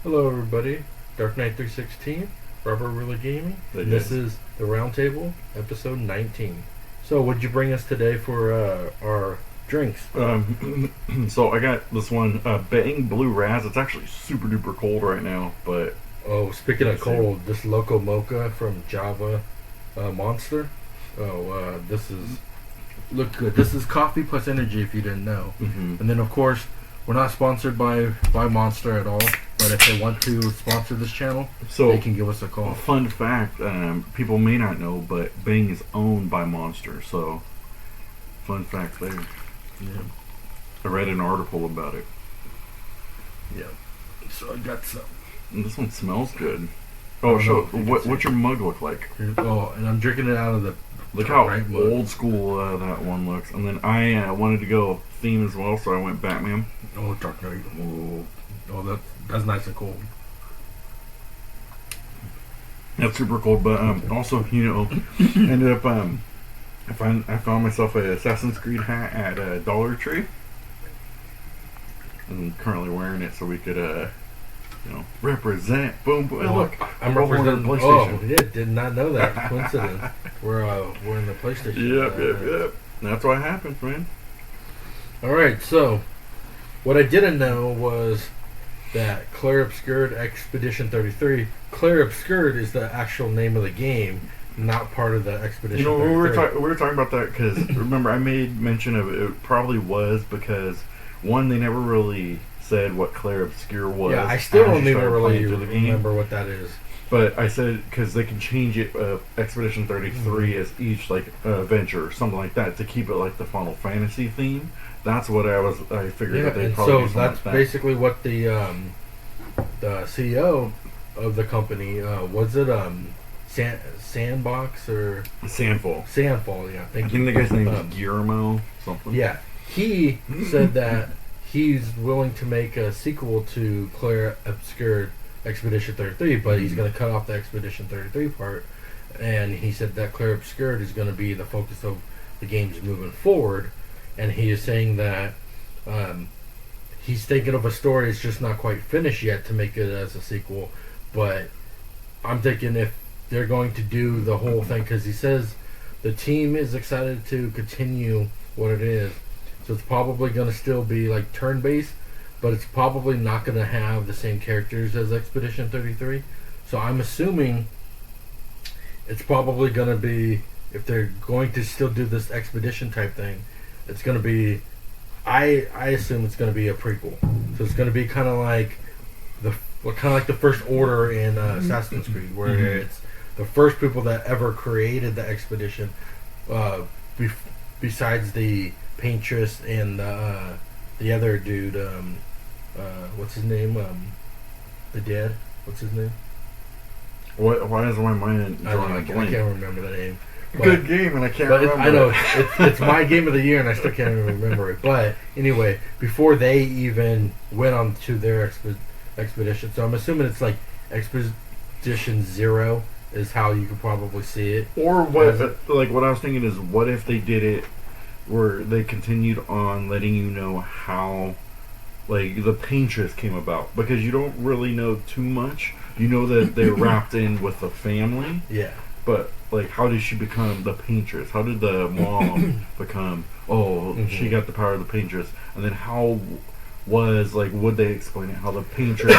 Hello, everybody. Dark Knight 316, Rubber Really Gaming. And this is the Roundtable, episode 19. So, what'd you bring us today for our drinks? So I got this one, Bang Blue Raz. It's actually super duper cold right now, but Oh, speaking of cold, this Loco Mocha from Java Monster. This is look good. This is coffee plus energy, if you didn't know. mm-hmm. And then, of course, we're not sponsored by Monster at all. But if they want to sponsor this channel, So they can give us a call. fun fact, people may not know, but Bang is owned by Monster. So fun fact there. Yeah. I read an article about it. Yeah. So I got some. And this one smells good. I Oh, don't know so if you can what's see your mug look like? Oh, and I'm drinking it out of the. Look how right mug. old school that one looks. And then I wanted to go theme as well, so I went Batman. Oh, Dark Knight. Oh, that's nice and cold. That's super cool, but also, ended up I found myself a Assassin's Creed hat at Dollar Tree. And I'm currently wearing it so we could represent. Boom, boom. Oh, Look, I'm we're over representing on PlayStation. PlayStation. Oh, yeah, did not know that. Coincidence. We're in the PlayStation. Yep. That's what happens, man. All right, so what I didn't know was that Clair Obscur Expedition 33. Clair Obscur is the actual name of the game, not part of the Expedition. We 33. were talking about that because remember I made mention of it. It probably was because one, they never really said what Clair Obscur was. Yeah, I still don't as you even started really playing through the game. remember what that is. But I said because they can change it, Expedition 33 as each adventure or something like that to keep it like the Final Fantasy theme. That's what I figured that they and probably so do something that's like that. basically what the CEO of the company was it Sandbox or Sandfall. Yeah, I thank think you. the guy's name is Guillermo something. Yeah, he said that he's willing to make a sequel to Clair Obscur Expedition 33, but he's going to cut off the Expedition 33 part, and he said that Clair Obscur is going to be the focus of the games moving forward, and he is saying that he's thinking of a story that's just not quite finished yet to make it as a sequel, but I'm thinking if they're going to do the whole thing, because he says the team is excited to continue what it is, so it's probably going to still be like turn-based, but it's probably not going to have the same characters as Expedition 33. So I'm assuming it's probably going to be, if they're going to still do this expedition type thing, it's going to be, I assume it's going to be a prequel. So it's going to be kind of like the First Order in Assassin's Creed, where it's the first people that ever created the expedition, besides the paintress and the other dude. What's his name? The dad. What's his name? Why is my mind drawing a I blank? can't remember the name. Good game, and I can't remember. I know it's my game of the year, and I still can't even remember it. But anyway, before they even went on to their expedition, so I'm assuming it's like Expedition 0 is how you could probably see it. Or what? What I was thinking is, what if they did it where they continued on letting you know how, the paintress came about, because you don't really know too much. You know that they're wrapped in with the family. Yeah. But how did she become the paintress? How did the mom become? She got the power of the paintress, and then how was would they explain it? How the paintress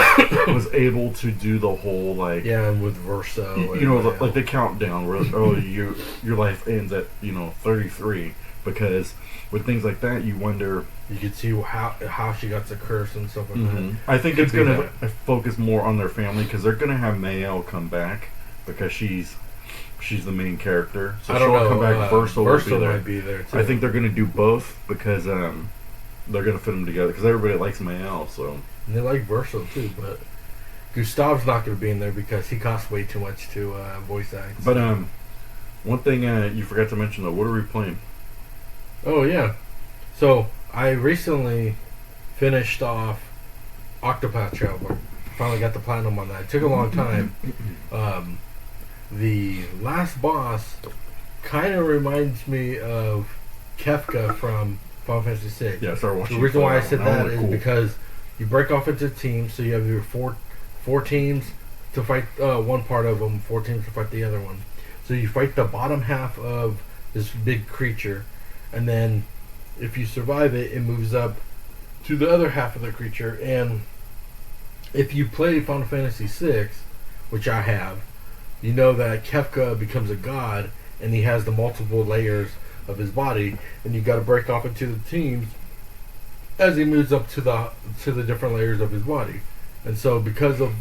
was able to do the whole and with Verso, the countdown where your life ends at 33, because with things like that you wonder. You could see how she got the curse and stuff like that. I think it's going to focus more on their family, because they're going to have Mayel come back because she's the main character. So I don't know. Come back. Verso might be there too. I think they're going to do both because they're going to fit them together, because everybody likes Mayel. So and they like Verso too, but Gustav's not going to be in there because he costs way too much to voice act. But one thing you forgot to mention though. What are we playing? Oh yeah, so I recently finished off Octopath Traveler. Finally got the platinum on that. It took a long time. The last boss kind of reminds me of Kefka from Final Fantasy VI. Yeah, I started watching. The reason why I said that is because you break off into teams, so you have your four 4 teams to fight one part of them, 4 teams to fight the other one. So you fight the bottom half of this big creature, and then if you survive it, it moves up to the other half of the creature. And if you play Final Fantasy VI, which I have, you know that Kefka becomes a god, and he has the multiple layers of his body, and you got to break off into the teams as he moves up to the different layers of his body. And so because of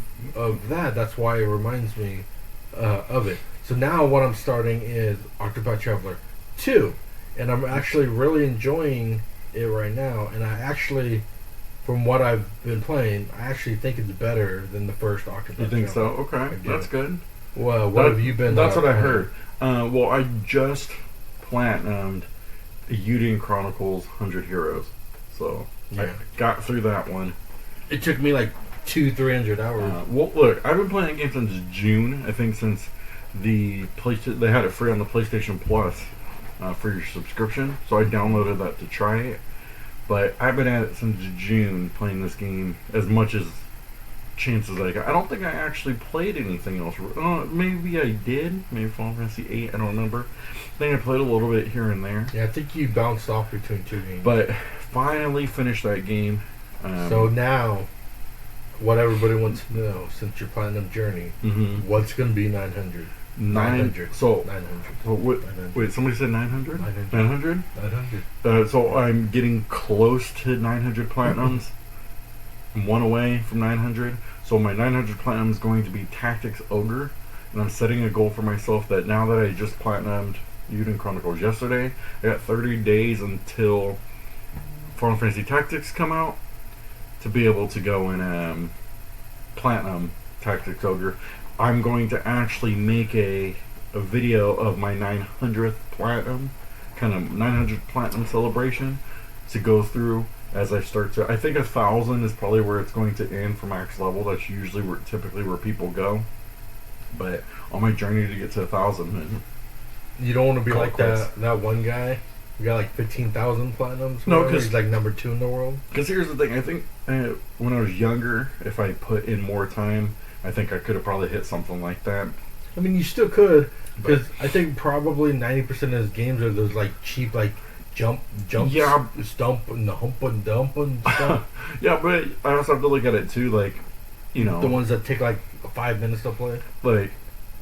that, that's why it reminds me of it. So now what I'm starting is Octopath Traveler 2, and I'm actually really enjoying it right now. And I actually, from what I've been playing, I actually think it's better than the first Octopath Traveler. You think so? Okay, that's good. Well, what have you been? That's what I heard. Well, I just platinumed Yudian Chronicles 100 Heroes, so I got through that one. It took me like 200-300 hours. Well, look, I've been playing that game since June. I think since they had it free on the PlayStation Plus for your subscription, so I downloaded that to try it. But I've been at it since June, playing this game as much as chances I got. I don't think I actually played anything else. Maybe I did. Maybe Final Fantasy VIII. I don't remember. I think I played a little bit here and there. Yeah, I think you bounced off between 2 games. But finally finished that game. So now, what everybody wants to know, since your platinum journey, what's going to be 900? 900. So 900. So wait, somebody said 900? 900? 900. So I'm getting close to 900 platinums. I'm one away from 900. So my 900 platinum is going to be Tactics Ogre. And I'm setting a goal for myself that now that I just platinumed Yudian Chronicles yesterday, I got 30 days until Final Fantasy Tactics come out to be able to go and platinum Tactics Ogre. I'm going to actually make a video of my 900th platinum, kind of 900 platinum celebration to go through as I start to. I think 1,000 is probably where it's going to end for max level. That's usually typically where people go. But on my journey to get to 1,000, man, you don't want to be like that one guy who got like 15,000 platinums. No, because he's like number 2 in the world. Because here's the thing. I think when I was younger, if I put in more time, I think I could have probably hit something like that. I mean, you still could, because I think probably 90% of his games are those like cheap, like jump, stump, and the hump and dump and stuff. Yeah, but I also have to look at it too, like, you know, the ones that take like 5 minutes to play. Like,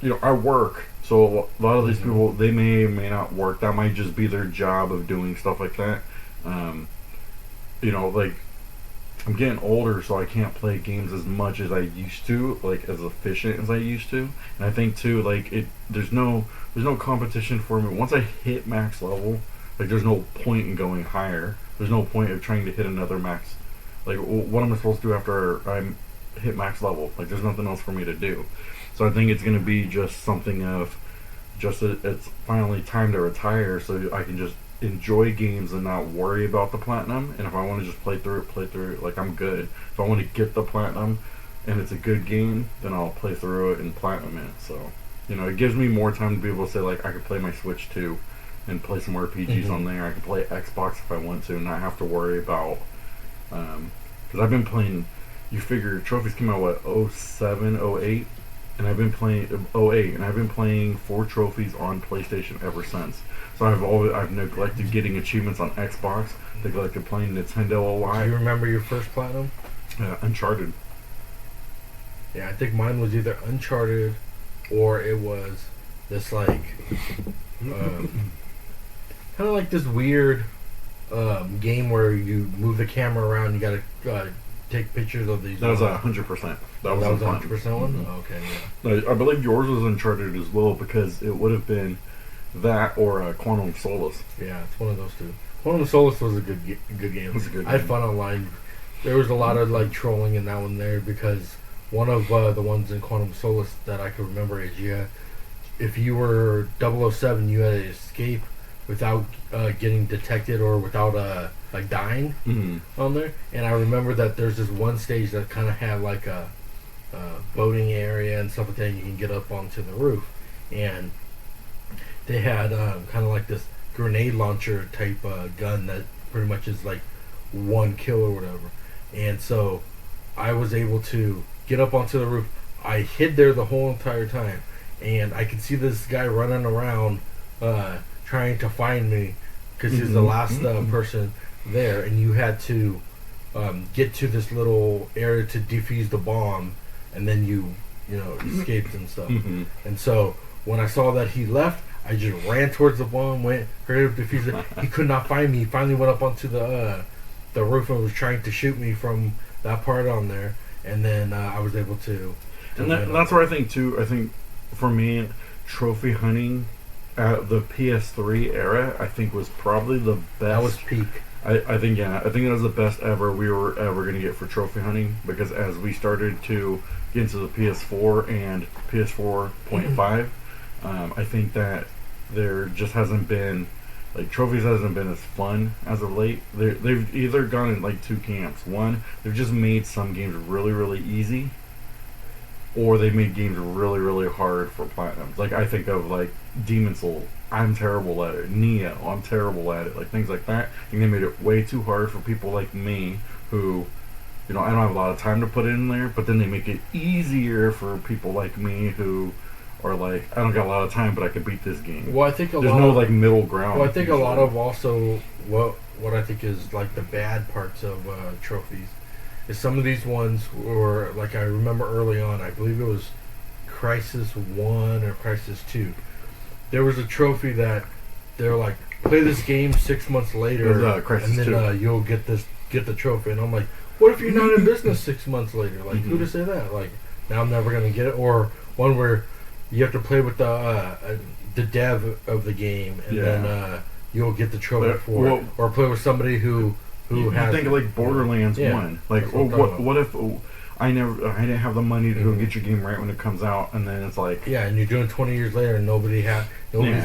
you know, I work, so a lot of these people, they may or may not work. That might just be their job of doing stuff like that. You know, like, I'm getting older, so I can't play games as much as I used to, like as efficient as I used to. And I think too, like there's no competition for me. Once I hit max level, like there's no point in going higher. There's no point of trying to hit another max. Like, what am I supposed to do after I hit max level? Like, there's nothing else for me to do. So I think it's gonna be just something of it's finally time to retire, so I can just enjoy games and not worry about the platinum. And if I want to just play through it, like, I'm good. If I want to get the platinum and it's a good game, then I'll play through it and platinum it. So, you know, it gives me more time to be able to say, like, I could play my Switch too and play some RPGs on there. I can play Xbox if I want to and not have to worry about because I've been playing, you figure trophies came out what, 07, 08, and I've been playing 08, and I've been playing 4 trophies on PlayStation ever since. So I've neglected getting achievements on Xbox, neglected playing Nintendo a lot. Do you remember your first platinum? Uncharted. Yeah, I think mine was either Uncharted or it was this like kind of like this weird game where you move the camera around. You gotta take pictures of these. That was 100%. That was 100% one. Mm-hmm. Okay, yeah. I believe yours was Uncharted as well, because it would have been that or Quantum of Solace. Yeah, it's one of those two. Quantum of Solace was a good game. It was a good game. I had fun online. There was a lot of like trolling in that one there, because one of the ones in Quantum of Solace that I could remember is if you were 007, you had to escape without getting detected or without like dying on there. And I remember that there's this one stage that kind of had like a boating area and stuff like that. And you can get up onto the roof, and they had kind of like this grenade launcher type gun that pretty much is like one kill or whatever. And so I was able to get up onto the roof. I hid there the whole entire time, and I could see this guy running around trying to find me because he's the last person there, and you had to get to this little area to defuse the bomb, and then you escaped and stuff. And so when I saw that he left, I just ran towards the bomb, hurried up, defused it. He could not find me. He finally went up onto the roof and was trying to shoot me from that part on there, and then I was able to. And that's where I think too. I think for me, trophy hunting at the PS3 era, I think was probably the best. That was peak. I think that was the best ever we were ever going to get for trophy hunting, because as we started to get into the PS4 and PS4.5, I think that there just hasn't been, like, trophies hasn't been as fun as of late. They've either gone in like two camps. One, they've just made some games really, really easy, or they made games really, really hard for platinums. Like, I think of like Demon's Souls. I'm terrible at it. Neo, I'm terrible at it. Like, things like that. I think they made it way too hard for people like me who, I don't have a lot of time to put in there, but then they make it easier for people like me who are like, I don't got a lot of time, but I can beat this game. Well, I think there's no like middle ground. Well, I think usually. A lot of also what I think is like the bad parts of trophies is some of these ones were, like, I remember early on, I believe it was Crisis 1 or Crisis 2. There was a trophy that they're like, play this game 6 months later, and then you'll get the trophy. And I'm like, what if you're not in business 6 months later? Like, who to say that? Like, now I'm never gonna get it. Or one where you have to play with the dev of the game, and then you'll get the trophy for it. Or play with somebody who has. Think of like Borderlands 1. Like, what if I didn't have the money to go get your game right when it comes out, and then it's like, and you're doing 20 years later, and nobody's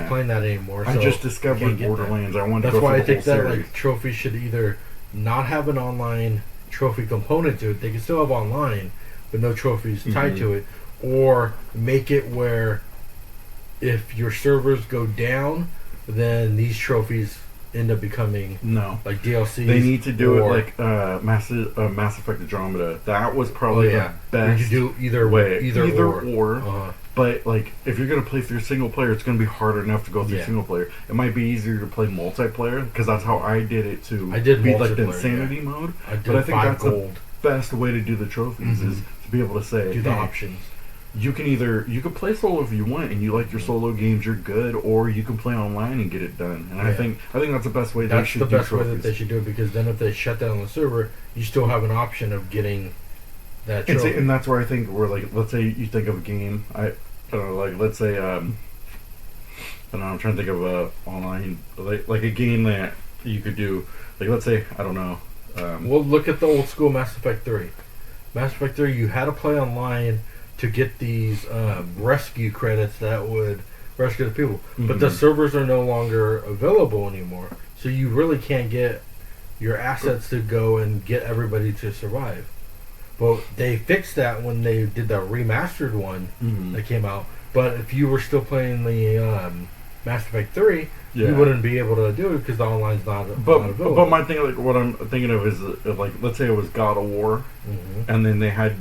playing that anymore. So I just discovered Borderlands. I wanted to go for the whole series. That's why I think that like trophies should either not have an online trophy component to it. They can still have online, but no trophies tied to it, or make it where if your servers go down, then these trophies end up becoming like DLCs. They need to do it like Mass Effect Andromeda. That was probably the best. You do either or. But like, if you're gonna play through single player, it's gonna be hard enough to go through single player. It might be easier to play multiplayer, because that's how I did it too. I did beat like the insanity mode. But I think that's gold. The best way to do the trophies is to be able to say, do the options. You can play solo if you want, and you like your solo games, you're good, or you can play online and get it done. And I think that's the best way they should do trophies. That's the best way that they should do it, because then if they shut down the server, you still have an option of getting that trophy. And that's where I think we're like, let's say you think of a game, I don't know, like, let's say, I don't know, I'm trying to think of a online, like a game that you could do, like, let's say, I don't know. Well, look at the old school Mass Effect 3. Mass Effect 3, you had to play online to get these rescue credits that would rescue the people. But the servers are no longer available anymore. So you really can't get your assets to go and get everybody to survive. But they fixed that when they did the remastered one that came out. But if you were still playing the Mass Effect 3, you wouldn't be able to do it because the online's not available. But my thing, like, what I'm thinking of is, like, let's say it was God of War, and then they had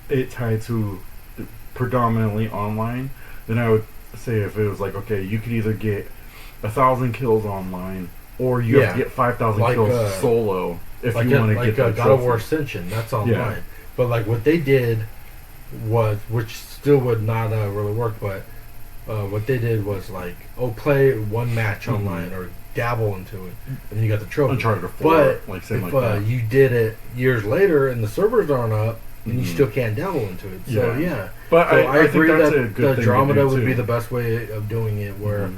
it tied to predominantly online, then I would say if it was like, okay, you could either get 1,000 kills online, or you have to get 5,000 kills solo if you want to get that God of War Ascension. That's online. But like what they did was, which still would not really work, but what they did was like, play one match online or dabble into it, and then you got the trophy. Uncharted 4, but if you did it years later and the servers aren't up, and you still can't dabble into it. So but I agree think that's that a good the Andromeda would be the best way of doing it, where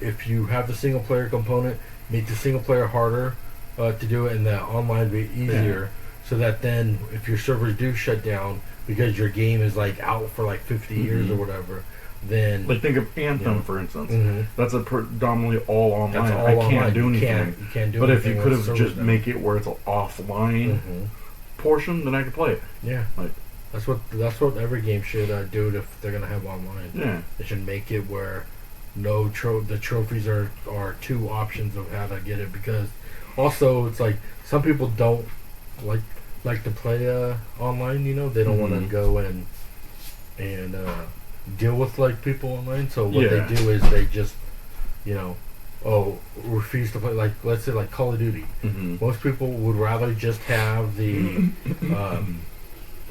if you have the single player component, make the single player harder to do it, and the online be easier, so that then if your servers do shut down because your game is like out for like 50 years or whatever, then like, think of Anthem for instance. That's a predominantly all online. I can't do anything. You can't do but anything. If you could have just make it where it's an offline portion, then I could play it. Yeah, like that's what every game should do if they're gonna have online. Yeah, they should make it where the trophies are two options of how to get it, because also it's like some people don't like like to play online. You know, they don't want to go and deal with like people online. So what they do is they just, you know, refuse to play. Like let's say like Call of Duty. Most people would rather just have the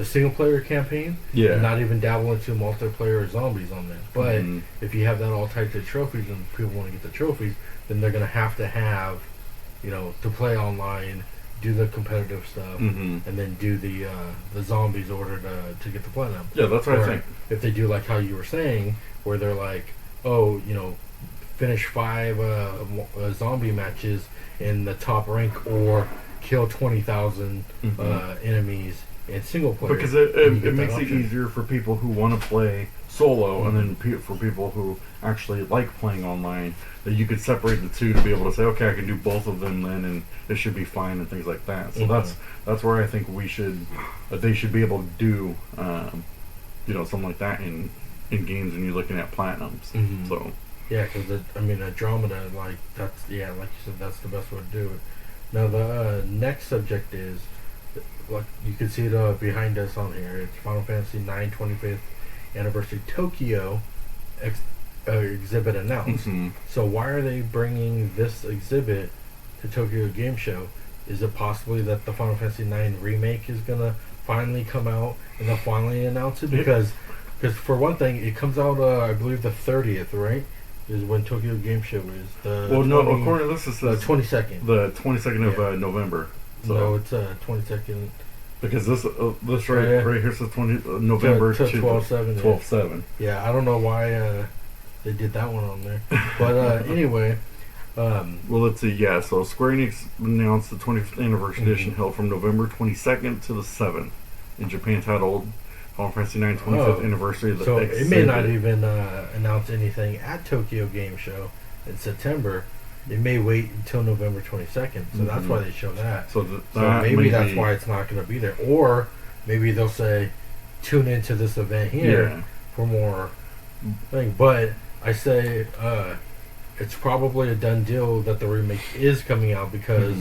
single player campaign, and not even dabble into multiplayer or zombies on there. But if you have that all tied to trophies and people want to get the trophies, then they're gonna have, you know, to play online, do the competitive stuff, and then do the zombies in order to get the platinum. Yeah, that's what I think. If they do like how you were saying, where they're like, oh, you know, finish 5 zombie matches in the top rank, or kill 20,000 enemies in single player. Because it makes it easier for people who want to play solo, and then for people who actually like playing online, that you could separate the two to be able to say, okay, I can do both of them then, and it should be fine, and things like that. So that's where I think they should be able to do, you know, something like that in games when you're looking at platinums. So yeah, because Andromeda, like like you said, that's the best way to do it. Now the next subject is, like you can see it behind us on here. It's Final Fantasy IX 25th Anniversary Tokyo exhibit announced. So why are they bringing this exhibit to Tokyo Game Show? Is it possibly that the Final Fantasy IX Remake is gonna finally come out and they'll finally announce it? Because for one thing, it comes out I believe the 30th, right? Is when Tokyo Game Show is. According to this, is the 22nd. The 22nd of November. So no, it's 22nd. Because this right here says November to 12/7. 12/7. Yeah, I don't know why they did that one on there, but anyway. Well, let's see. Yeah, so Square Enix announced the 25th anniversary edition held from November 22nd to the 7th in Japan, titled Final Fantasy IX 25th anniversary. So it may not even announce anything at Tokyo Game Show in September. It may wait until November 22nd, so that's why they show that. So maybe that's why it's not going to be there. Or maybe they'll say, tune into this event here for more thing. But I say it's probably a done deal that the remake is coming out, because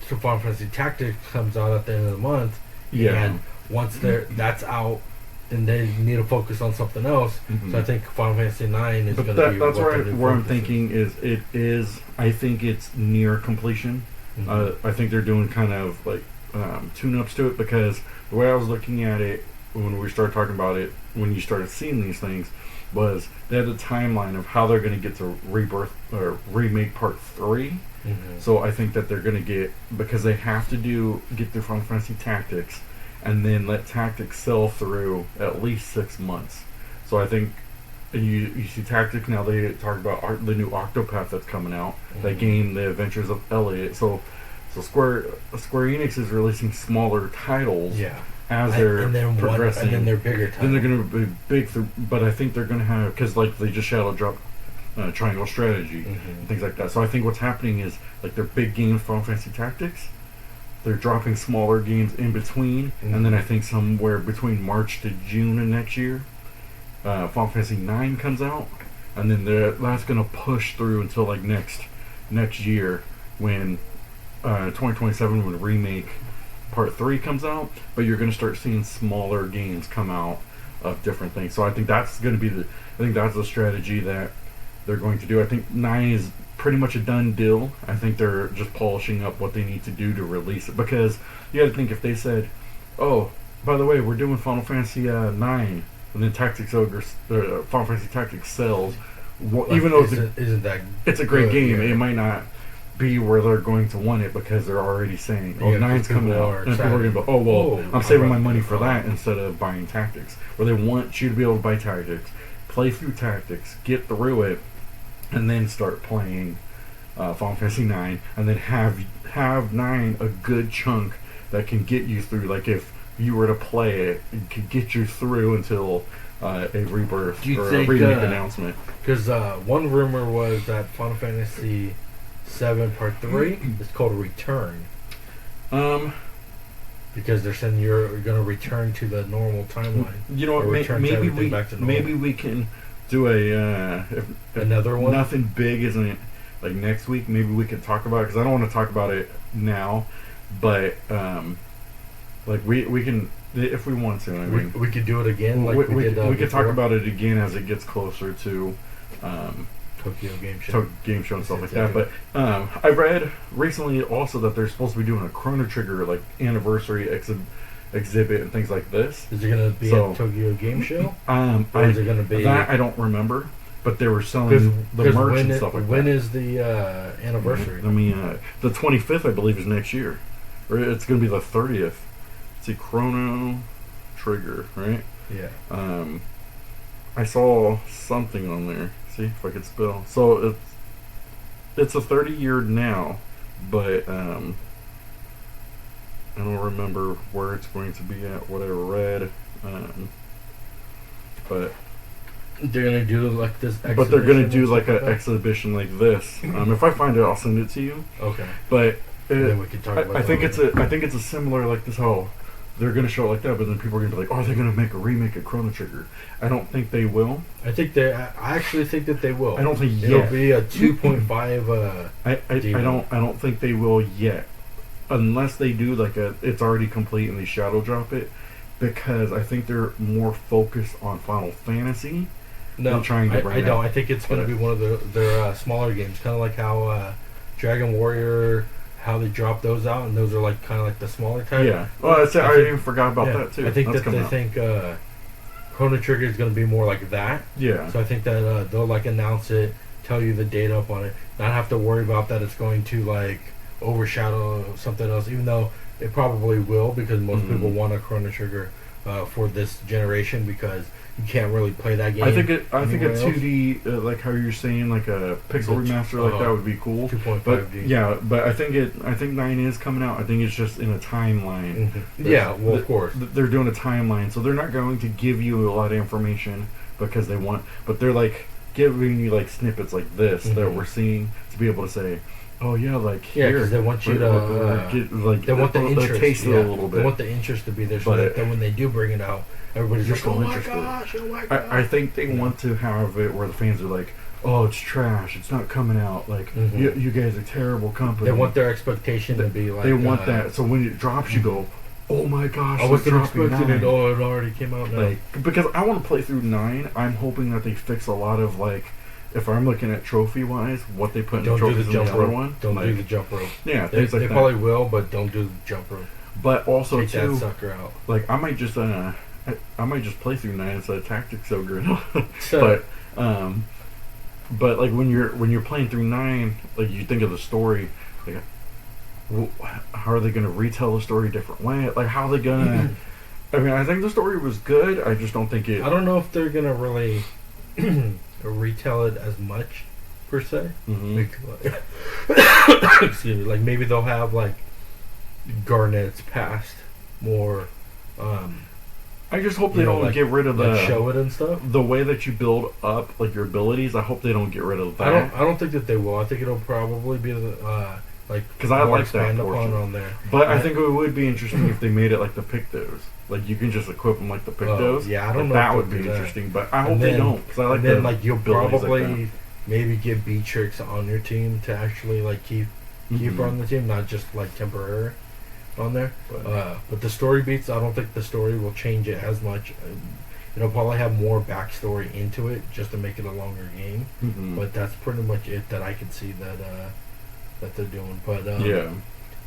Final Fantasy Tactics comes out at the end of the month. And once that's out, then they need to focus on something else. So I think Final Fantasy IX is going to be. That's where I'm thinking is. I think it's near completion. I think they're doing kind of like tune-ups to it, because the way I was looking at it when we started talking about it, when you started seeing these things, was they had a timeline of how they're going to get to Rebirth or Remake Part 3. So I think that they're going to get, because they have to get through Final Fantasy Tactics, and then let Tactics sell through at least 6 months. So I think you see Tactics now. They talk about the new Octopath that's coming out. That game, The Adventures of Elliot. So Square Enix is releasing smaller titles. As they're progressing, and then they're bigger titles. Then they're going to be big. But I think they're going to have, because like they just shadow dropped Triangle Strategy and things like that. So I think what's happening is, like, their big games, Final Fantasy Tactics, they're dropping smaller games in between, and then I think somewhere between March to June of next year, Final Fantasy IX comes out, and then that's going to push through until like next year, when 2027, when Remake Part 3 comes out. But you're going to start seeing smaller games come out of different things. So I think that's going to be that's the strategy that they're going to do. I think 9 is pretty much a done deal. I think they're just polishing up what they need to do to release it, because you got to think, if they said, oh, by the way, we're doing Final Fantasy 9, and then Final Fantasy Tactics sells, even though it's a great game, it might not be where they're going to want it, because they're already saying, oh, 9's coming out, and people are going to go, oh, well, I'm saving my money for that instead of buying Tactics. Where they want you to be able to buy Tactics, play through Tactics, get through it, and then start playing Final Fantasy IX, and then have 9 a good chunk that can get you through. Like, if you were to play it could get you through until a rebirth or a remake announcement. Because one rumor was that Final Fantasy VII Part 3 is called Return. Because they're saying you're going to return to the normal timeline. You know what? Maybe we can do another one. Nothing big isn't like next week. Maybe we can talk about it, because I don't want to talk about it now. But Like we can if we want to. I mean, we could do it again. Like we did. We could talk about it again as it gets closer to Tokyo Game Show. And stuff like that. But I read recently also that they're supposed to be doing a Chrono Trigger like anniversary exhibit and things like this. Is it going to be at Tokyo Game Show? Or is it going to be that? I don't remember. But they were selling the merch and stuff like that. When is the anniversary? I mean, the 25th, I believe, is next year. Or it's going to be the 30th. Let's see, Chrono Trigger, right? Yeah. I saw something on there. See if I could spell. So it's a 30-year now, but I don't remember where it's going to be at. What I read, but. They're gonna do like this, but they're gonna do like an exhibition like this. If I find it, I'll send it to you. Okay. But then we can talk about I think it's a similar like this. Oh, they're gonna show it like that, but then people are gonna be like, oh, are they gonna make a remake of Chrono Trigger? I don't think they will. I actually think that they will. I don't think it'll be a 2.5. I don't think they will yet, unless they do like it's already complete and they shadow drop it, because I think they're more focused on Final Fantasy. No, trying to I don't. I think it's going to be one of their smaller games, kind of like how Dragon Warrior, how they drop those out, and those are like kind of like the smaller type. Yeah. Well, I even forgot about that too. I think they think Chrono Trigger is going to be more like that. Yeah. So I think that they'll like announce it, tell you the date up on it, not have to worry about that it's going to like overshadow something else, even though it probably will, because most people want a Chrono Trigger for this generation, because you can't really play that game. I think a 2D, like how you're saying, like a pixel remaster like that would be cool. 2.5D. Yeah, but I think 9 is coming out. I think it's just in a timeline. Mm-hmm. Yeah, well, of course. They're doing a timeline, so they're not going to give you a lot of information because they want, but they're like giving you like snippets like this that we're seeing to be able to say, oh yeah, like here, because they want you to get like they want the interest, taste it a little bit. They want the interest to be there, so that then when they do bring it out, everybody's just so interested. Oh my gosh! I think they want to have it where the fans are like, oh, it's trash, it's not coming out. Like you guys are terrible company. They want their expectation to be like. They want that, so when it drops, you go, oh my gosh! I wasn't expecting it. Oh, it already came out now. Like, because I want to play through 9. I'm hoping that they fix a lot of like. If I'm looking at trophy-wise, what they put in the trophies in the other one. Don't do the jump rope. Yeah, they probably will, but don't do the jump rope. But also, take that sucker out. Like, I might just play through 9 instead of Tactics Ogre. But like when you're playing through 9, like you think of the story, like, how are they going to retell the story a different way? Like, how are they going to? I mean, I think the story was good. I just don't think it. I don't know if they're going to really. Retell it as much per se. Excuse me. Like maybe they'll have like Garnet's past more. I just hope they don't get rid of like show it and stuff. The way that you build up like your abilities. I hope they don't get rid of that. I don't think that they will. I think it'll probably be like because I like that portion on there. But I think it would be interesting if they made it like the Pictos. Like you can just equip them like the Pictos. Yeah, I don't know. That would be interesting, but I hope they don't. Because I like. And then like you'll probably maybe get Beatrix on your team to actually like keep her on the team, not just like temporary on there. But the story beats. I don't think the story will change it as much. It'll probably have more backstory into it just to make it a longer game. But that's pretty much it that I can see that they're doing. But yeah.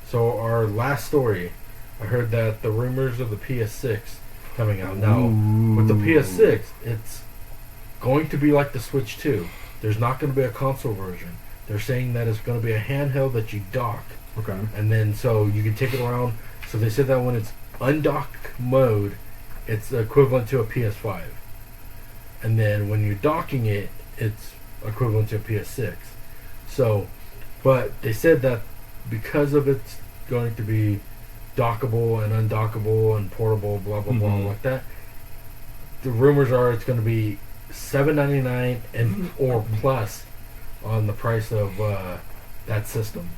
So our last story. I heard that the rumors of the PS6 coming out now. With the PS6, it's going to be like the Switch 2. There's not going to be a console version. They're saying that it's going to be a handheld that you dock. Okay. And then so you can take it around. So they said that when it's undock mode, it's equivalent to a PS5. And then when you're docking it, it's equivalent to a PS6. So, but they said that because of it's going to be dockable and undockable and portable, blah blah blah, like that. The rumors are it's going to be $7.99 and or plus on the price of that system.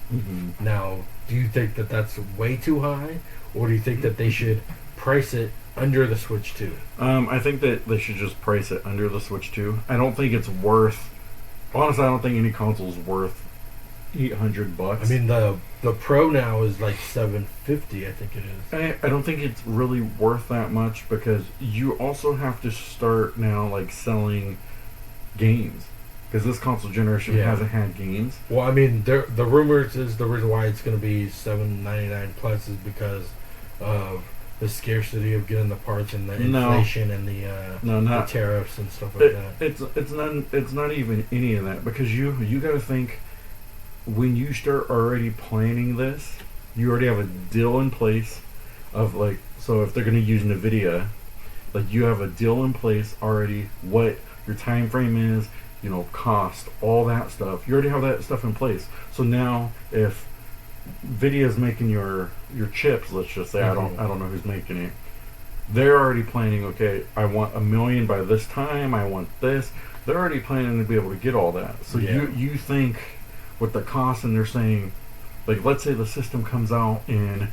Now, do you think that that's way too high, or do you think that they should price it under the Switch 2? I think that they should just price it under the Switch 2. I don't think it's worth. Honestly, I don't think any console is worth $800. I mean, the The Pro now is like $750, I think it is. I don't think it's really worth that much because you also have to start now like selling games because this console generation hasn't had games. Well, I mean, the rumors is the reason why it's going to be $799 plus is because of the scarcity of getting the parts and the inflation and the tariffs and stuff like that. It's not even any of that because you got to think when you start already planning this, you already have a deal in place of like, so if they're going to use NVIDIA, like you have a deal in place already, what your time frame is, you know, cost, all that stuff. You already have that stuff in place. So now if NVIDIA's making your chips, let's just say, I don't know who's making it, they're already planning, okay, I want 1 million by this time, I want this. They're already planning to be able to get all that. So you think with the cost, and they're saying, like, let's say the system comes out in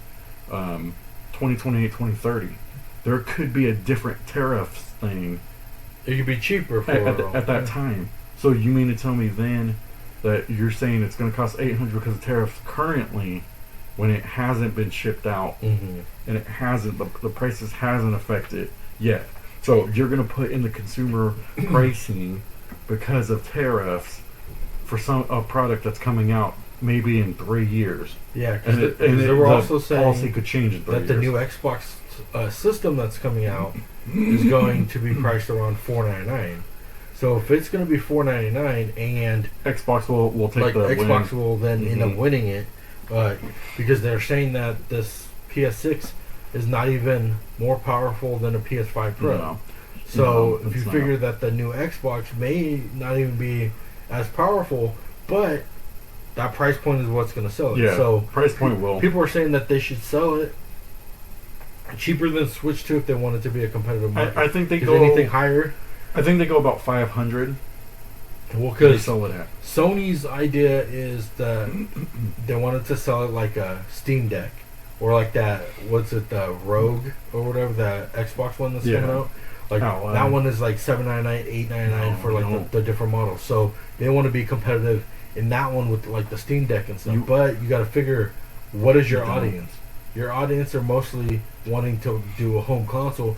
2028, 2030. There could be a different tariff thing. It could be cheaper for at that time. So you mean to tell me then that you're saying it's going to cost $800 because of tariffs currently, when it hasn't been shipped out and it hasn't, the prices hasn't affected yet. So you're going to put in the consumer pricing because of tariffs for a product that's coming out maybe in 3 years. Yeah, because they were also saying policy could change in 3 years. The new Xbox system that's coming out is going to be priced around $499. So if it's going to be $499 and Xbox will take like the Xbox win. will then end up winning it, because they're saying that this PS6 is not even more powerful than a PS5 Pro. No. So if you figure that the new Xbox may not even be as powerful, but that price point is what's going to sell it. Yeah, so price point will. People are saying that they should sell it cheaper than Switch 2 if they want it to be a competitive market. I think they Is go anything higher. I think they go about 500. Well, because sell it at. Sony's idea is that they wanted to sell it like a Steam Deck or like that. What's it, the Rogue or whatever, that Xbox one that's coming out. Like that one is like $799, $899 for like the different models. So they want to be competitive in that one with like the Steam Deck and stuff. But you got to figure, what is your audience? Your audience are mostly wanting to do a home console.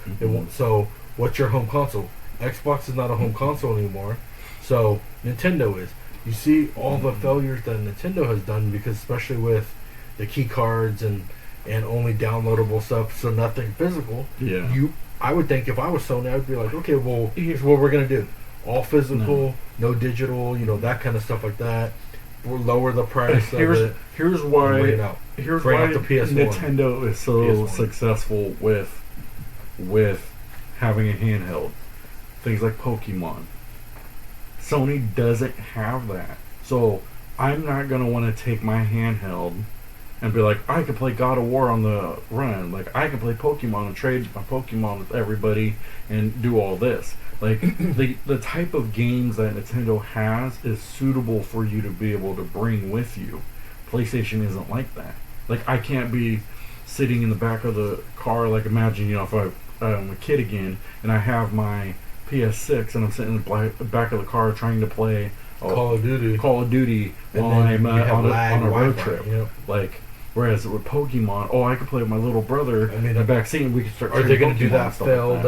So what's your home console? Xbox is not a home console anymore. So Nintendo is. You see all the failures that Nintendo has done, because especially with the key cards and only downloadable stuff, so nothing physical. Yeah. I would think if I was Sony, I would be like, okay, well, here's what we're gonna do: all physical, no digital, that kind of stuff like that. We'll lower the price of it. Here's why. Here's why the PS1. Nintendo is so successful with having a handheld. Things like Pokemon. Sony doesn't have that. So I'm not going to want to take my handheld and be like, I can play God of War on the run. Like, I can play Pokemon and trade my Pokemon with everybody and do all this. Like, the type of games that Nintendo has is suitable for you to be able to bring with you. PlayStation isn't like that. Like, I can't be sitting in the back of the car, like, imagine, if I'm a kid again and I have my PS6 and I'm sitting in the back of the car trying to play Call of Duty while I'm on a road trip. Like, whereas with Pokemon, I could play with my little brother in the back seat and we could start. Are they going to do that failed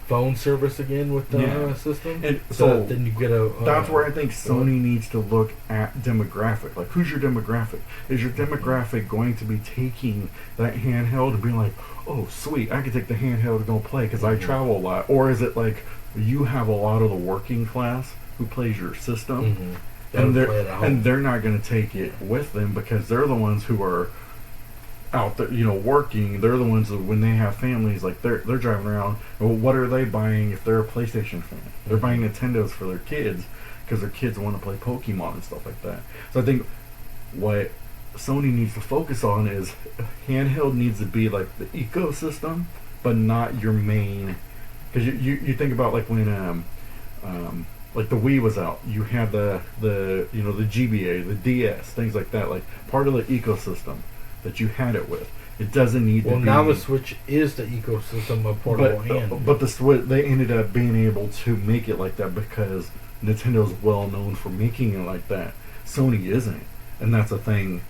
phone service again with the system? And so then you get that's where I think Sony needs to look at demographic. Like, who's your demographic? Is your demographic going to be taking that handheld and being like, oh, sweet, I can take the handheld to go play because I travel a lot? Or is it like you have a lot of the working class who plays your system and they're not going to take it with them because they're the ones who are out there, working. They're the ones that when they have families, like they're driving around. Well, what are they buying if they're a PlayStation fan? They're buying Nintendos for their kids because their kids want to play Pokemon and stuff like that. So I think what Sony needs to focus on is handheld needs to be like the ecosystem, but not your main. Because you think about like when like the Wii was out, you had the GBA, the DS, things like that, like part of the ecosystem that you had it with. It doesn't need to be. Well, now the Switch is the ecosystem of portable but the Switch, they ended up being able to make it like that because Nintendo's well known for making it like that. Sony isn't, and that's a thing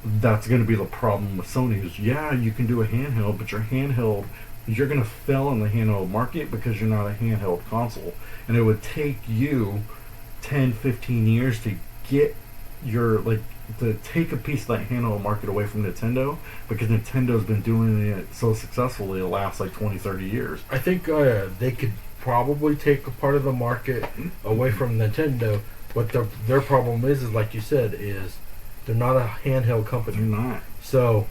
that's going to be the problem with Sony is, yeah, you can do a handheld, but your handheld, you're going to fail in the handheld market because you're not a handheld console. And it would take you 10, 15 years to get your, like, to take a piece of that handheld market away from Nintendo, because Nintendo's been doing it so successfully the last, like, 20, 30 years. I think they could probably take a part of the market away from Nintendo, but their problem is like you said, is they're not a handheld company. They're not. So,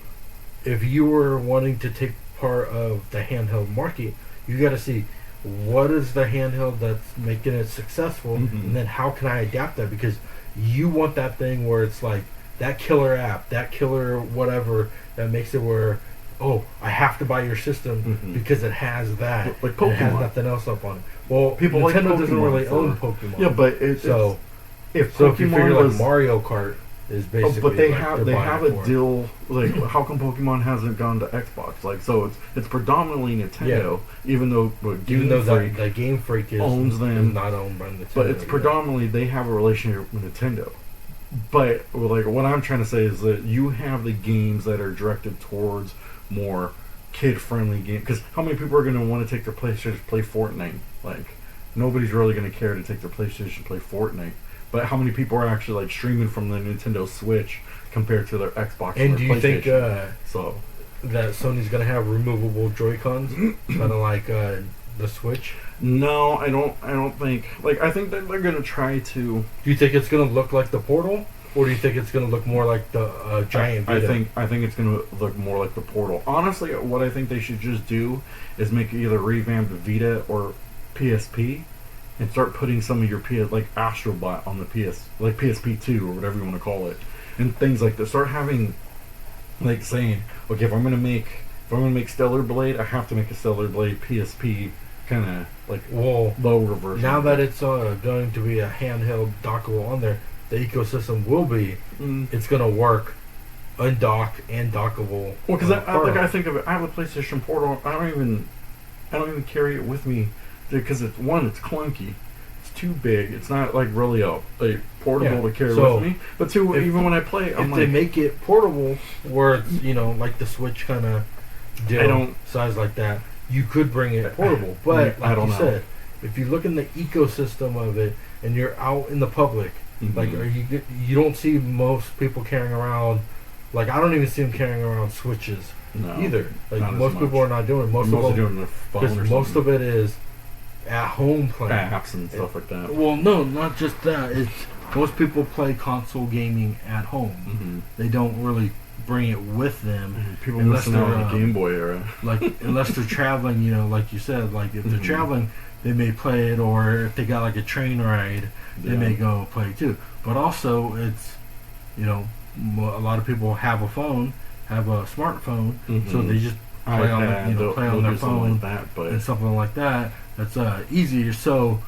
if you were wanting to take part of the handheld market, you got to see what is the handheld that's making it successful, and then how can I adapt that? Because you want that thing where it's like that killer app, that killer whatever that makes it where, oh, I have to buy your system because it has that. Like Pokemon. It has nothing else up on it. Well, People Nintendo like doesn't Pokemon really own Pokemon. Yeah, but if Pokemon you figure was, like Mario Kart is basically, but they like have a deal. Like, how come Pokemon hasn't gone to Xbox? Like, so it's predominantly Nintendo, even though that Game Freak owns them, is not owned by Nintendo. but it's predominantly they have a relationship with Nintendo. But like, what I'm trying to say is that you have the games that are directed towards more kid-friendly games. Because how many people are going to want to take their PlayStation to play Fortnite? Like, nobody's really going to care to take their PlayStation to play Fortnite. But how many people are actually like streaming from the Nintendo Switch compared to their Xbox? And do you think so that Sony's going to have removable Joy-Cons, kind of like the Switch? No, I don't think. Like, I think that they're going to try to. Do you think it's going to look like the Portal, or do you think it's going to look more like the giant Vita? I think it's going to look more like the Portal. Honestly, what I think they should just do is make either revamp the Vita or PSP, and start putting some of your like Astrobot on the like PSP2 or whatever you want to call it, and things like that. Start having, like, saying, okay, if I'm gonna make Stellar Blade, I have to make a Stellar Blade PSP kind of like lower version. Now that it's going to be a handheld dockable on there, the ecosystem will be it's gonna work undocked and dockable. Well, because I think of it. I have a PlayStation Portal. I don't even carry it with me. Because it's clunky, it's too big, it's not like really a portable to carry with me. But two, even when I play, they make it portable, where it's like the Switch kind of deal, size like that, you could bring it portable. But like you said, if you look in the ecosystem of it and you're out in the public, like you don't see most people carrying around. Like, I don't even see them carrying around Switches either. Like, most people are not doing it. Most of them doing their phone, because most of it is at home playing apps and stuff like that. Well, no, not just that. It's most people play console gaming at home. They don't really bring it with them. People missing out on the Game Boy era. Like, unless they're traveling, like you said, like if they're traveling, they may play it, or if they got like a train ride, they may go play it too. But also, it's a lot of people have a phone, have a smartphone, so they just play on their phone like that, and something like that. That's easier. So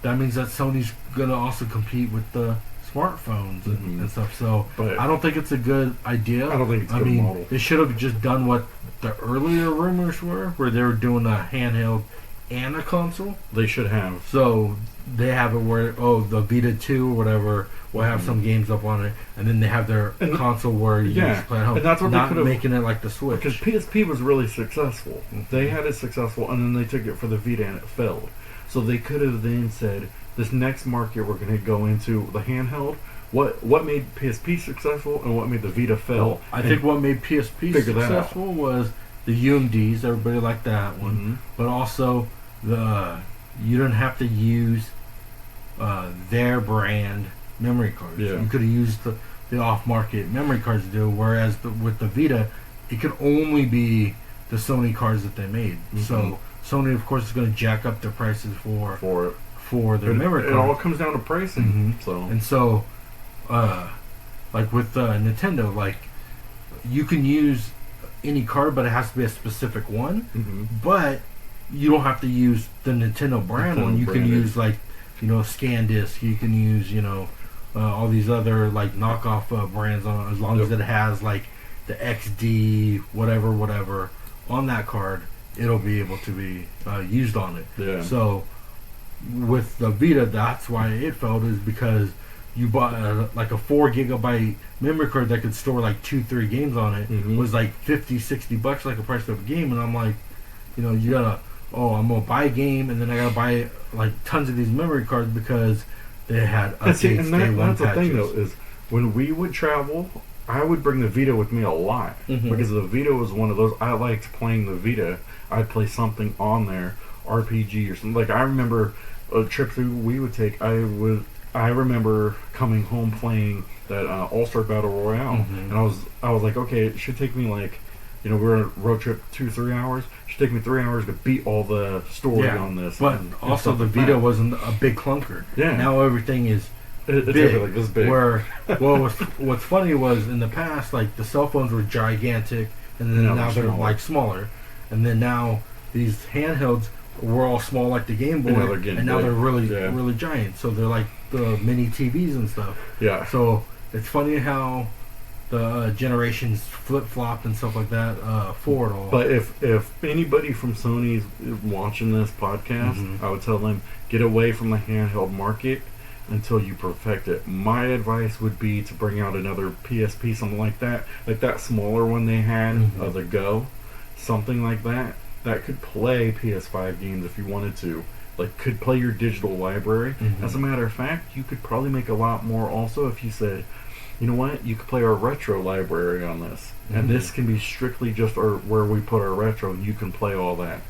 that means that Sony's gonna also compete with the smartphones and stuff. So but I don't think it's a good idea. I don't think it's a good model. They should have just done what the earlier rumors were, where they were doing a handheld and a console. They should have. So they have it where the Vita 2 or whatever will have some games up on it, and then they have their console where you just play at home. And that's what not they could have, making it like the Switch. Because PSP was really successful. They had it successful, and then they took it for the Vita and it failed. So they could have then said, this next market we're going to go into the handheld. What made PSP successful and what made the Vita fail? Well, I think what made PSP successful was the UMDs. Everybody liked that one, but also you didn't have to use their brand memory cards. Yeah. You could have used the off-market memory cards to do. Whereas with the Vita, it could only be the Sony cards that they made. So Sony, of course, is going to jack up their prices for their memory cards. It all comes down to pricing. So like with Nintendo, like you can use any card, but it has to be a specific one. But you don't have to use the Nintendo brand one. You can use like ScanDisk. You can use all these other like knockoff brands on it, as long as it has like the XD whatever on that card. It'll be able to be used on it. Yeah. So with the Vita, that's why it failed, is because you bought like a 4 GB memory card that could store like 2-3 games on it. Mhm. Was like $50-$60 like a price of a game, and I'm like, you gotta, I'm gonna buy a game, and then I gotta buy like tons of these memory cards because they had updates. That's the thing though, is when we would travel, I would bring the Vita with me a lot because the Vita was one of those. I liked playing the Vita. I'd play something on there, RPG or something. Like I remember a trip through we would take. I remember coming home playing that All-Star Battle Royale, and I was like, okay, it should take me like, we're on a road trip 2-3 hours. It should take me 3 hours to beat all the story on this. But also the Vita wasn't a big clunker. Yeah. Now everything is it's big. Like this big. What's funny was in the past, like the cell phones were gigantic, and then now they're like smaller, and then now these handhelds were all small like the Game Boy, and now they're really giant. So they're like the mini TVs and stuff. Yeah. So it's funny how the generations flip-flopped and stuff like that forward all. But if anybody from Sony is watching this podcast, I would tell them, get away from the handheld market until you perfect it. My advice would be to bring out another PSP, something like that smaller one they had, the Go, something like that could play PS5 games if you wanted to. Like, could play your digital library. As a matter of fact, you could probably make a lot more also if you said, you know what, you could play our retro library on this. And this can be strictly just where we put our retro, and you can play all that.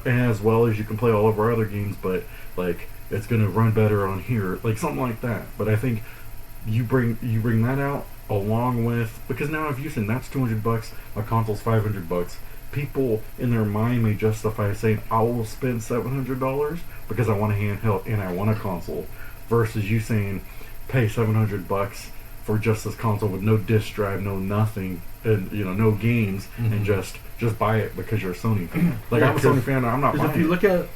As well as you can play all of our other games, but, like, it's going to run better on here. Like, something like that. But I think you bring that out along with... Because now if you say that's $200, my console's $500, people in their mind may justify saying, I will spend $700 because I want a handheld and I want a console, versus you saying, pay $700 for just this console with no disc drive, no nothing, and no games, and just buy it because you're a Sony fan. Like, I'm a Sony fan, I'm not buying it. If you look at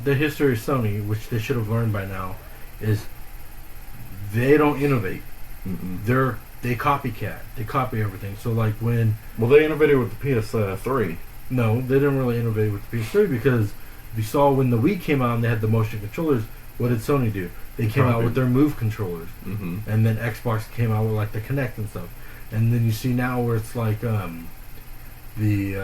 the history of Sony, which they should have learned by now, is they don't innovate. They copycat. They copy everything. So like when... Well, they innovated with the PS3. No, they didn't really innovate with the PS3 because if you saw when the Wii came out and they had the motion controllers, what did Sony do? They came out with their Move controllers. And then Xbox came out with like the Kinect and stuff. And then you see now where it's like all the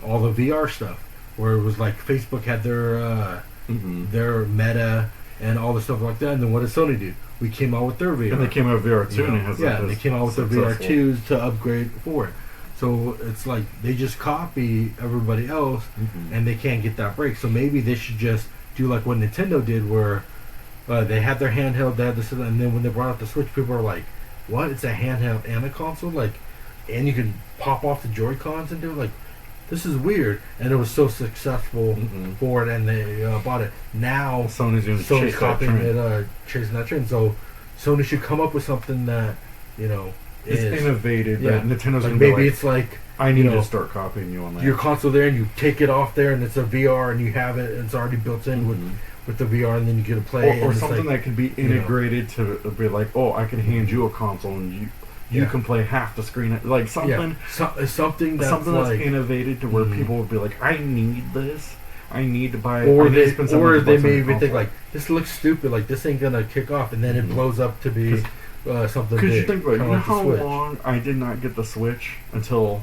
VR stuff, where it was like Facebook had their Meta and all the stuff like that. And then what did Sony do? We came out with their VR. And they came out with VR 2 and it has they came out with their VR 2s to upgrade forward. So it's like they just copy everybody else and they can't get that break. So maybe they should just do like what Nintendo did, where they had their handheld, they had this, and then when they brought out the Switch, people are like, what? It's a handheld and a console? Like, and you can pop off the Joy-Cons and do it? Like, this is weird. And it was so successful for it, and they bought it. Now Sony's copying it, chasing that trend. So Sony should come up with something that is innovative. Yeah, that Nintendo's like maybe it's like, I need to start copying you on that. Your console there, and you take it off there, and it's a VR, and you have it, and it's already built in with the VR, and then you get to play. Or something that can be integrated to be like, I can hand you a console, and you can play half the screen, like something. Something that's innovated to where people would be like, I need this. I need to buy. Or they may even think like, this looks stupid. Like, this ain't gonna kick off, and then it blows up to be something big. Because you think about how long I did not get the Switch until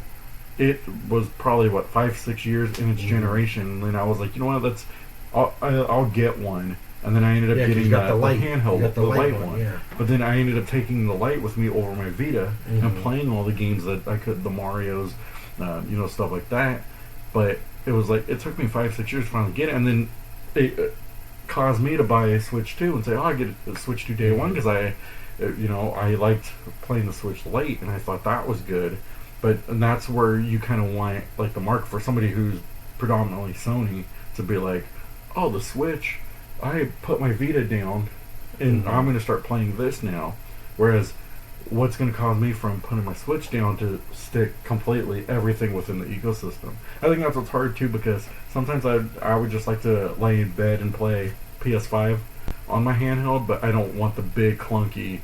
it was probably 5-6 years in its generation, and then I was like, you know what, I'll get one. And then I ended up getting the handheld, the light one. Yeah. But then I ended up taking the light with me over my Vita and playing all the games that I could, the Marios, stuff like that. But it was like, it took me 5-6 years to finally get it, and then it caused me to buy a Switch 2 and say, I get a Switch 2 day one, because I liked playing the Switch Lite, and I thought that was good. And that's where you kind of want, like, the market for somebody who's predominantly Sony to be like, oh, the Switch, I put my Vita down, and I'm going to start playing this now. Whereas, what's going to cause me from putting my Switch down to stick completely everything within the ecosystem? I think that's what's hard, too, because sometimes I would just like to lay in bed and play PS5 on my handheld, but I don't want the big, clunky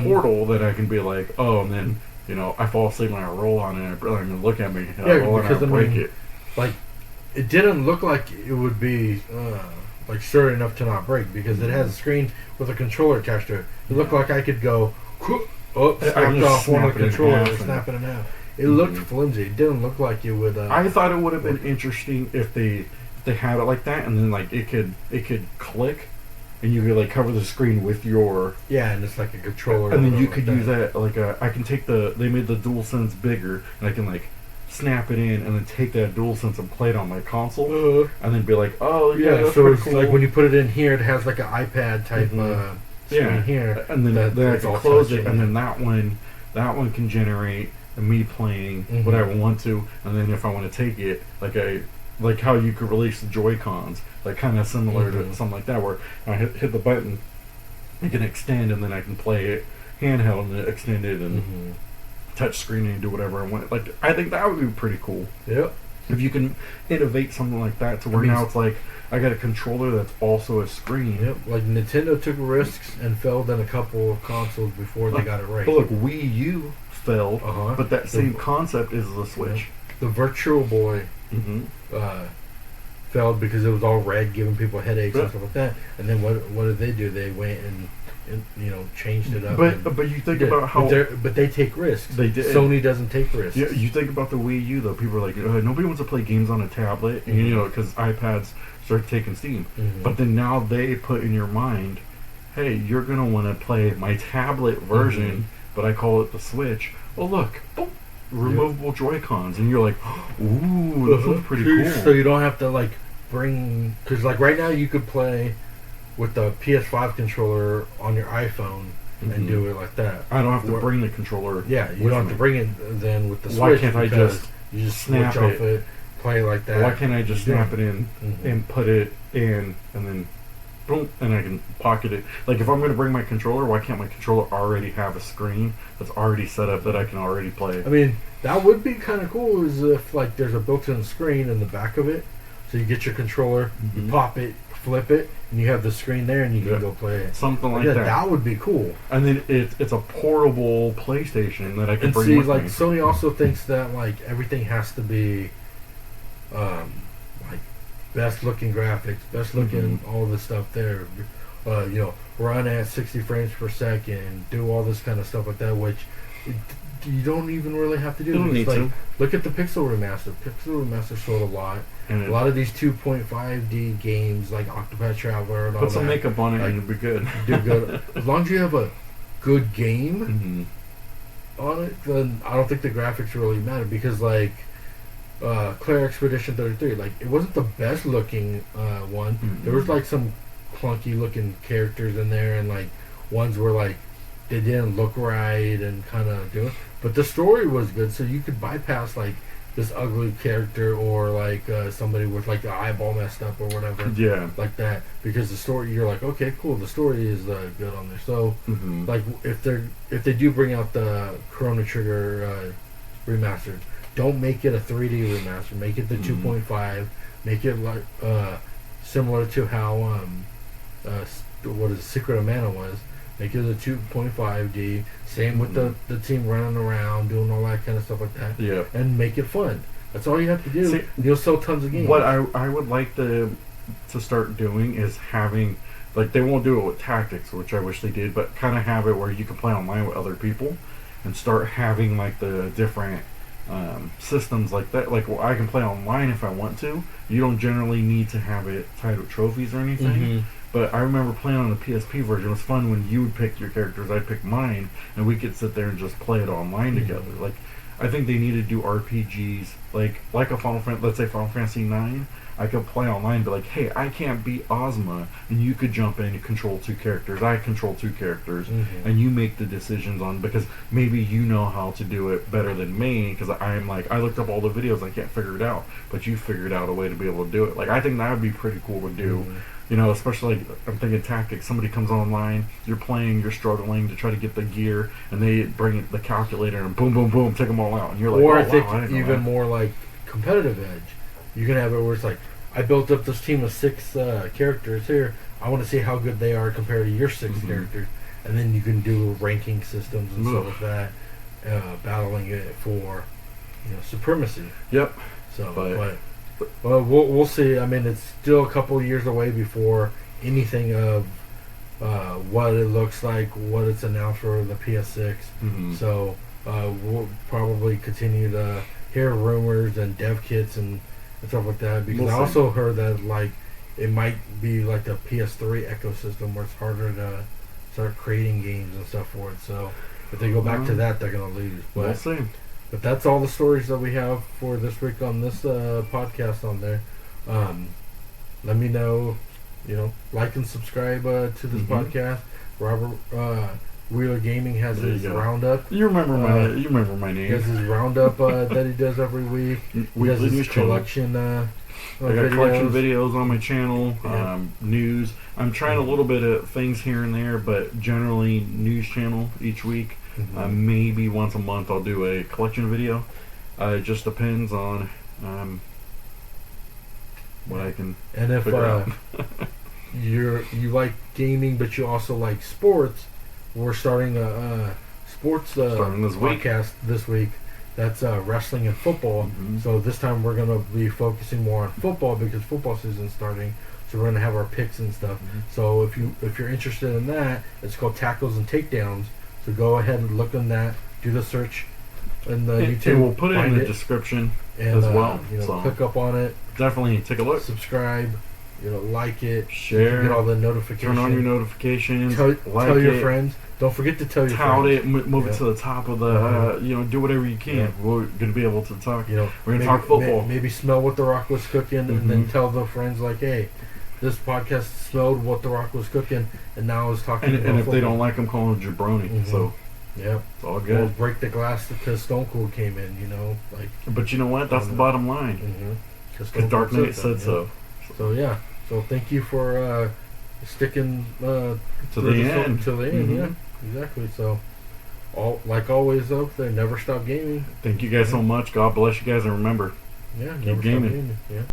portal that I can be like, and then... I fall asleep when I roll on it, and I don't even look at me. I roll because I break it. Like, it didn't look like it would be like sturdy enough to not break because it has a screen with a controller attached to it. It looked like I could go, snapped off one of the controller and snap it in half. It looked flimsy. It didn't look like it would. I thought it would have been interesting if they had it like that, and then like it could click, and you could like cover the screen with your and it's like a controller. And then you could use that like I can take they made the DualSense bigger, and I can like snap it in and then take that DualSense and play it on my console, and then be like, oh yeah, that's so it's cool. like when you put it in here, it has like an iPad type screen here, and then I can close it, and then that one can generate me playing what I want to, and then if I want to take it, like how you could release the Joy-Cons, like kind of similar to something like that, where I hit the button, it can extend, and then I can play it handheld and extend it and touch screen and do whatever I want. Like I think that would be pretty cool. Yep. If you can innovate something like that to where now it's like I got a controller that's also a screen. Yep. Like Nintendo took risks and failed in a couple of consoles before they got it right. But look, Wii U failed, but that same concept is the Switch. The Virtual Boy failed because it was all red, giving people headaches and stuff like that. And then what did they do? They went and changed it up. But you think about how but they take risks. They did. Sony doesn't take risks. Yeah, you think about the Wii U though. People are like, nobody wants to play games on a tablet, and because iPads start taking steam. But then now they put in your mind, hey, you're gonna want to play my tablet version, but I call it the Switch. Oh look, removable Joy-Cons, and you're like, ooh, this looks pretty cool. So you don't have to like bring, because like right now you could play with the PS5 controller on your iPhone and do it like that. I don't have to bring the controller. Yeah, you don't have to bring it then with the Switch. Why can't I just snap switch off it, play like that? Why can't I just snap it in and put it in, and then boom, and I can pocket it? Like if I'm going to bring my controller, why can't my controller already have a screen that's already set up that I can already play? I mean, that would be kind of cool, is if like there's a built-in screen in the back of it, so you get your controller, you pop it, flip it, and you have the screen there, and you can go play it. Something like that. That would be cool. And then it's a portable PlayStation that I can bring with me. Sony also thinks that like everything has to be, like best looking graphics, best looking all this stuff there. Run at 60 frames per second, do all this kind of stuff like that, which you don't even really have to do. You don't need to. Look at the Pixel Remaster. Pixel Remaster sold a lot. And a lot of these 2.5D games like Octopath Traveler and all that. Put some makeup on it and it'll be good. Do good. As long as you have a good game on it, then I don't think the graphics really matter, because like Clair Expedition 33, like it wasn't the best looking one. There was like some clunky looking characters in there, and like ones where like they didn't look right and kind of do it. But the story was good, so you could bypass like this ugly character or like somebody with like the eyeball messed up or whatever, like that, because the story, you're like, okay, cool, the story is good on there. So like if they do bring out the Chrono Trigger remastered, don't make it a 3D remaster, make it the 2.5, make it like similar to how Secret of Mana was. Make it a 2.5D. Same with the team running around, doing all that kind of stuff like that. Yeah. And make it fun. That's all you have to do. See, you'll sell tons of games. What I would like to start doing is having, like, they won't do it with tactics, which I wish they did, but kind of have it where you can play online with other people, and start having like the different systems like that. Like, well, I can play online if I want to. You don't generally need to have it tied with trophies or anything. But I remember playing on the PSP version. It was fun when you would pick your characters, I'd pick mine, and we could sit there and just play it online together. Like, I think they need to do RPGs like a Final Fantasy. Let's say Final Fantasy IX. I could play online, and be like, hey, I can't beat Ozma, and you could jump in and control two characters. I control two characters, and you make the decisions on, because maybe you know how to do it better than me. Because I'm like, I looked up all the videos, I can't figure it out, but you figured out a way to be able to do it. Like, I think that would be pretty cool to do. You know, especially like, I'm thinking tactics. Somebody comes online, you're playing, you're struggling to try to get the gear, and they bring the calculator and boom, boom, boom, take them all out, and you're like, or oh, I think wow, even more like competitive edge. You can have it where it's like, I built up this team of 6 characters here. I want to see how good they are compared to your 6 characters, and then you can do ranking systems and stuff like that, battling it for supremacy. Yep. So, but Well, we'll see. I mean, it's still a couple years away before anything of what it looks like, what it's announced for the PS6. So we'll probably continue to hear rumors and dev kits and stuff like that. Because I also heard that like it might be like the PS3 ecosystem where it's harder to start creating games and stuff for it. So if they go back to that, they're gonna lose. But, we'll see. But that's all the stories that we have for this week on this podcast on there. Let me know, like and subscribe to this podcast. Robert Wheeler Gaming has his roundup. You remember my name. He has his roundup that he does every week. He has his collection. I got collection videos on my channel. News. I'm trying a little bit of things here and there, but generally news channel each week. Maybe once a month I'll do a collection video. It just depends on what I can figure out. You like gaming, but you also like sports, we're starting a sports podcast this week. That's wrestling and football. So this time we're going to be focusing more on football because football season's starting. So we're going to have our picks and stuff. So if you're interested in that, it's called Tackles and Takedowns. So go ahead and look on that. Do the search in the YouTube. And we'll put it in the description as well. So click up on it. Definitely take a look. Subscribe. Like it. Share. Get all the notifications. Turn on your notifications. Tell your friends. Don't forget to tell your friends. Tout it. Move it to the top of the. Do whatever you can. We're going to be able to talk. We're going to talk football. Maybe smell what The Rock was cooking, and then tell the friends like, hey. This podcast smelled what The Rock was cooking, and now is talking about and if football. they don't like him, call him jabroni. So, yeah, it's all good. We'll break the glass because Stone Cold came in, But you know what? That's the bottom line. Because Dark Knight said so. So yeah. So thank you for sticking to the end. To the end, yeah, exactly. So, like always, though, they never stop gaming. Thank you guys so much. God bless you guys, and remember, keep gaming. Yeah.